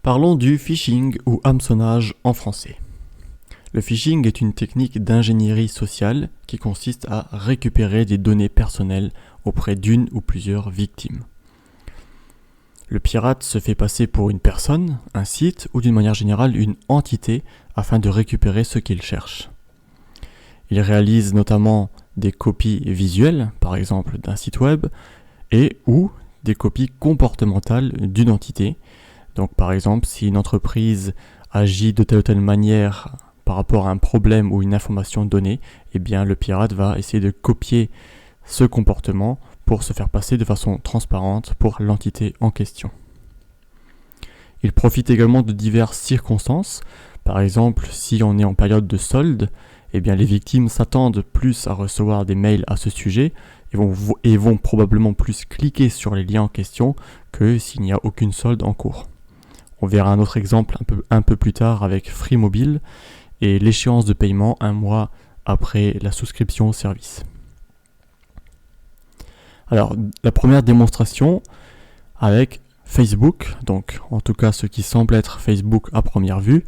Parlons du phishing ou hameçonnage en français. Le phishing est une technique d'ingénierie sociale qui consiste à récupérer des données personnelles auprès d'une ou plusieurs victimes. Le pirate se fait passer pour une personne, un site ou d'une manière générale une entité afin de récupérer ce qu'il cherche. Il réalise notamment des copies visuelles, par exemple d'un site web, et ou des copies comportementales d'une entité. Donc par exemple, si une entreprise agit de telle ou telle manière par rapport à un problème ou une information donnée, eh bien le pirate va essayer de copier ce comportement pour se faire passer de façon transparente pour l'entité en question. Il profite également de diverses circonstances. Par exemple, si on est en période de solde, eh bien les victimes s'attendent plus à recevoir des mails à ce sujet et vont probablement plus cliquer sur les liens en question que s'il n'y a aucune solde en cours. On verra un autre exemple un peu plus tard avec Free Mobile et l'échéance de paiement 1 mois après la souscription au service. Alors, la première démonstration avec Facebook, donc en tout cas ce qui semble être Facebook à première vue,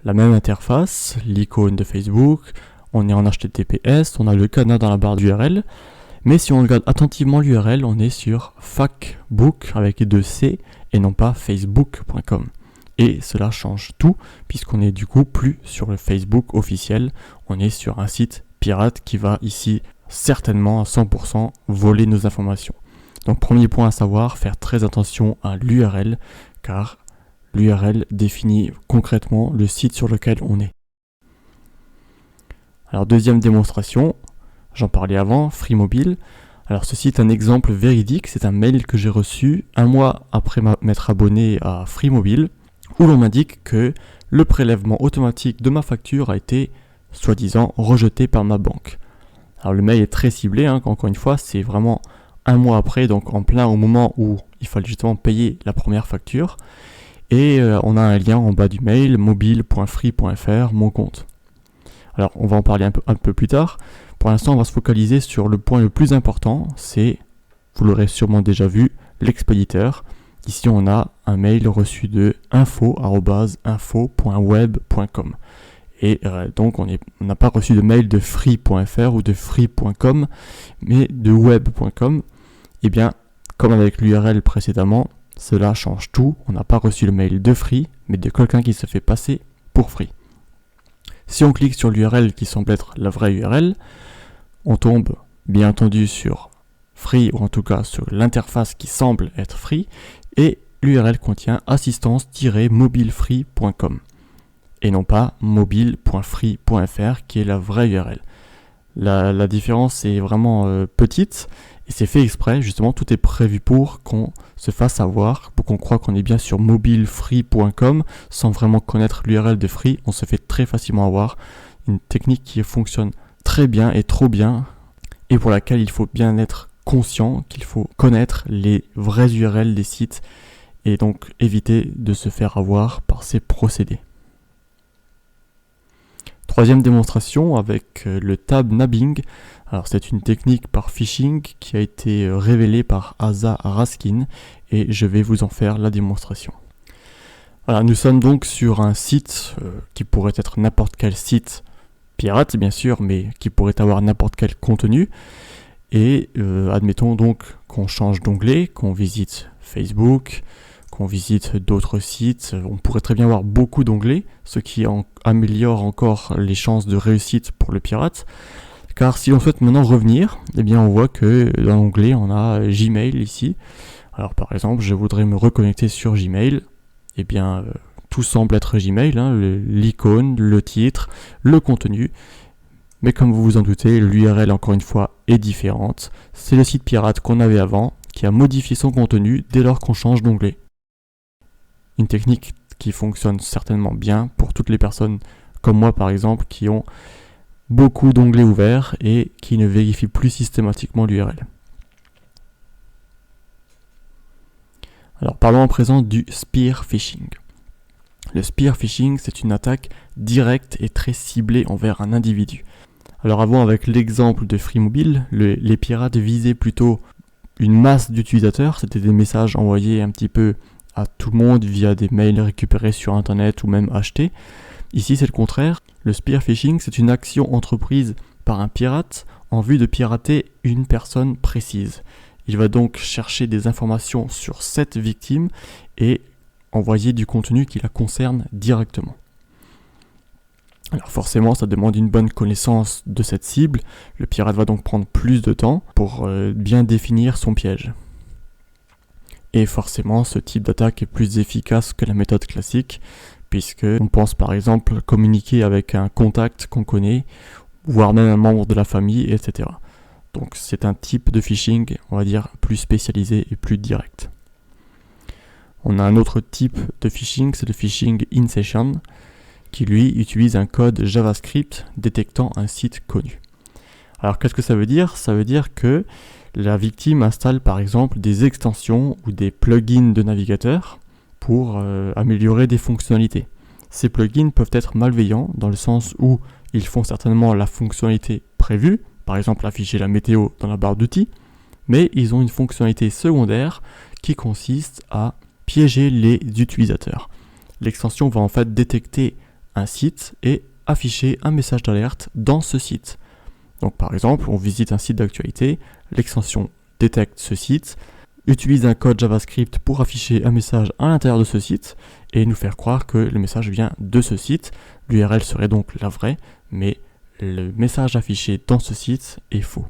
la même interface, l'icône de Facebook, on est en HTTPS, on a le cadenas dans la barre d'URL, mais si on regarde attentivement l'URL, on est sur facbook avec 2 C et non pas facebook.com. Et cela change tout, puisqu'on est du coup plus sur le Facebook officiel, on est sur un site pirate qui va ici certainement à 100% voler nos informations. Donc premier point à savoir, faire très attention à l'URL, car l'URL définit concrètement le site sur lequel on est. Alors deuxième démonstration, j'en parlais avant, Free Mobile. Alors ceci est un exemple véridique, c'est un mail que j'ai reçu 1 mois après m'être abonné à Free Mobile, où l'on m'indique que le prélèvement automatique de ma facture a été, soi-disant, rejeté par ma banque. Alors le mail est très ciblé, encore une fois, c'est vraiment 1 mois après, donc en plein au moment où il fallait justement payer la première facture. Et on a un lien en bas du mail, mobile.free.fr, mon compte. Alors on va en parler un peu plus tard. Pour l'instant, on va se focaliser sur le point le plus important, c'est, vous l'aurez sûrement déjà vu, l'expéditeur. Ici, on a un mail reçu de info@info.web.com. Et donc, on n'a pas reçu de mail de free.fr ou de free.com, mais de web.com. Et bien, comme avec l'URL précédemment, cela change tout. On n'a pas reçu le mail de free, mais de quelqu'un qui se fait passer pour free. Si on clique sur l'URL qui semble être la vraie URL, on tombe bien entendu sur free, ou en tout cas sur l'interface qui semble être free, et l'URL contient assistance-mobilefree.com et non pas mobile.free.fr qui est la vraie URL. La différence est vraiment petite et c'est fait exprès, justement tout est prévu pour qu'on se fasse avoir, pour qu'on croie qu'on est bien sur mobilefree.com sans vraiment connaître l'URL de free, on se fait très facilement avoir. Une technique qui fonctionne très bien et trop bien et pour laquelle il faut bien être conscient qu'il faut connaître les vraies URL des sites et donc éviter de se faire avoir par ces procédés. Troisième démonstration avec le tab nabbing. Alors c'est une technique par phishing qui a été révélée par Asa Raskin et je vais vous en faire la démonstration. Voilà, nous sommes donc sur un site qui pourrait être n'importe quel site pirate bien sûr, mais qui pourrait avoir n'importe quel contenu. Et admettons donc qu'on change d'onglet, qu'on visite Facebook, qu'on visite d'autres sites, on pourrait très bien avoir beaucoup d'onglets, ce qui améliore encore les chances de réussite pour le pirate. Car si on souhaite maintenant revenir, eh bien on voit que dans l'onglet on a Gmail ici. Alors par exemple, je voudrais me reconnecter sur Gmail, eh bien tout semble être Gmail, l'icône, le titre, le contenu. Mais comme vous vous en doutez, l'URL encore une fois est différente. C'est le site pirate qu'on avait avant qui a modifié son contenu dès lors qu'on change d'onglet. Une technique qui fonctionne certainement bien pour toutes les personnes comme moi par exemple qui ont beaucoup d'onglets ouverts et qui ne vérifient plus systématiquement l'URL. Alors parlons à présent du spear phishing. Le spear phishing, c'est une attaque directe et très ciblée envers un individu. Alors avant, avec l'exemple de Free Mobile, les pirates visaient plutôt une masse d'utilisateurs, c'était des messages envoyés un petit peu à tout le monde via des mails récupérés sur internet ou même achetés. Ici c'est le contraire. Le spear phishing, c'est une action entreprise par un pirate en vue de pirater une personne précise. Il va donc chercher des informations sur cette victime et envoyer du contenu qui la concerne directement. Alors forcément, ça demande une bonne connaissance de cette cible. Le pirate va donc prendre plus de temps pour bien définir son piège. Et forcément, ce type d'attaque est plus efficace que la méthode classique, puisque on pense par exemple communiquer avec un contact qu'on connaît, voire même un membre de la famille, etc. Donc c'est un type de phishing, on va dire, plus spécialisé et plus direct. On a un autre type de phishing, c'est le phishing in session, qui lui utilise un code JavaScript détectant un site connu. Alors qu'est-ce que ça veut dire ? Ça veut dire que la victime installe par exemple des extensions ou des plugins de navigateur pour améliorer des fonctionnalités. Ces plugins peuvent être malveillants dans le sens où ils font certainement la fonctionnalité prévue, par exemple afficher la météo dans la barre d'outils, mais ils ont une fonctionnalité secondaire qui consiste à piéger les utilisateurs. L'extension va en fait détecter un site et afficher un message d'alerte dans ce site. Donc par exemple, on visite un site d'actualité, l'extension détecte ce site, utilise un code JavaScript pour afficher un message à l'intérieur de ce site et nous faire croire que le message vient de ce site. L'URL serait donc la vraie, mais le message affiché dans ce site est faux.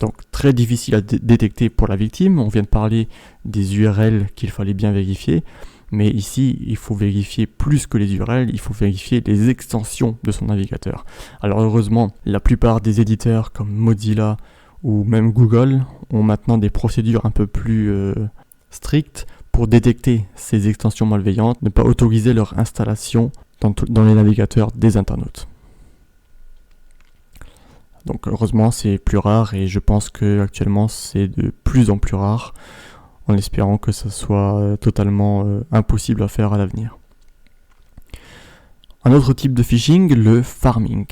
Donc très difficile à détecter pour la victime. On vient de parler des URL qu'il fallait bien vérifier. Mais ici, il faut vérifier plus que les URL, il faut vérifier les extensions de son navigateur. Alors heureusement, la plupart des éditeurs comme Mozilla ou même Google ont maintenant des procédures un peu plus strictes pour détecter ces extensions malveillantes, ne pas autoriser leur installation dans les navigateurs des internautes. Donc heureusement, c'est plus rare et je pense qu'actuellement, c'est de plus en plus rare, en espérant que ce soit totalement impossible à faire à l'avenir. Un autre type de phishing, le farming.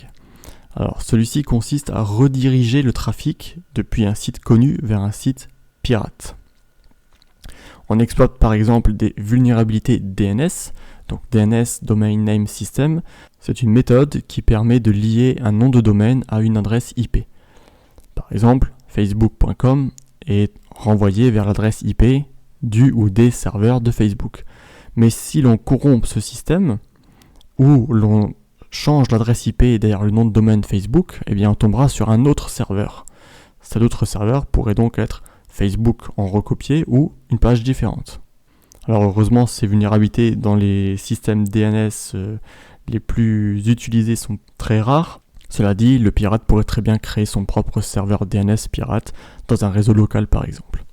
Alors celui-ci consiste à rediriger le trafic depuis un site connu vers un site pirate. On exploite par exemple des vulnérabilités DNS, donc DNS Domain Name System. C'est une méthode qui permet de lier un nom de domaine à une adresse IP. Par exemple, facebook.com est renvoyé vers l'adresse IP du ou des serveurs de Facebook. Mais si l'on corrompt ce système, ou l'on change l'adresse IP derrière le nom de domaine Facebook, eh bien on tombera sur un autre serveur. Cet autre serveur pourrait donc être Facebook en recopié ou une page différente. Alors heureusement, ces vulnérabilités dans les systèmes DNS les plus utilisés sont très rares. Cela dit, le pirate pourrait très bien créer son propre serveur DNS pirate dans un réseau local par exemple.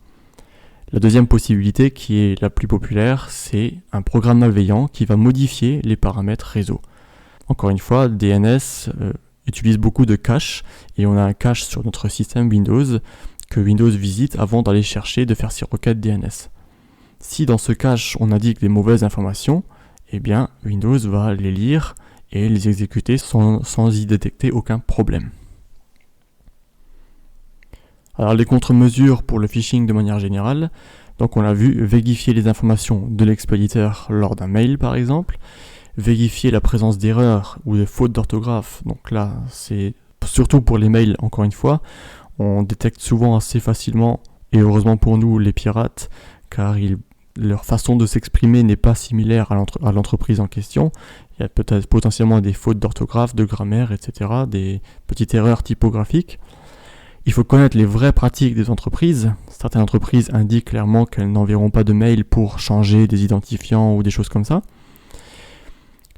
La deuxième possibilité, qui est la plus populaire, c'est un programme malveillant qui va modifier les paramètres réseau. Encore une fois, DNS utilise beaucoup de cache et on a un cache sur notre système Windows que Windows visite avant d'aller chercher de faire ses requêtes DNS. Si dans ce cache on indique des mauvaises informations, eh bien Windows va les lire et les exécuter sans y détecter aucun problème. Alors les contre-mesures pour le phishing de manière générale, donc on l'a vu, vérifier les informations de l'expéditeur lors d'un mail par exemple, vérifier la présence d'erreurs ou de fautes d'orthographe, donc là c'est surtout pour les mails encore une fois, on détecte souvent assez facilement, et heureusement pour nous les pirates, car leur façon de s'exprimer n'est pas similaire à l'entreprise en question. Il y a peut-être potentiellement des fautes d'orthographe, de grammaire, etc., des petites erreurs typographiques. Il faut connaître les vraies pratiques des entreprises. Certaines entreprises indiquent clairement qu'elles n'enverront pas de mail pour changer des identifiants ou des choses comme ça.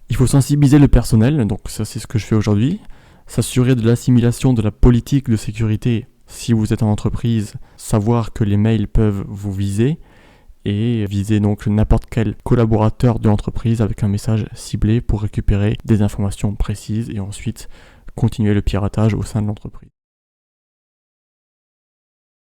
Il faut sensibiliser le personnel, donc ça c'est ce que je fais aujourd'hui. S'assurer de l'assimilation de la politique de sécurité si vous êtes en entreprise, savoir que les mails peuvent vous viser et viser donc n'importe quel collaborateur de l'entreprise avec un message ciblé pour récupérer des informations précises et ensuite continuer le piratage au sein de l'entreprise.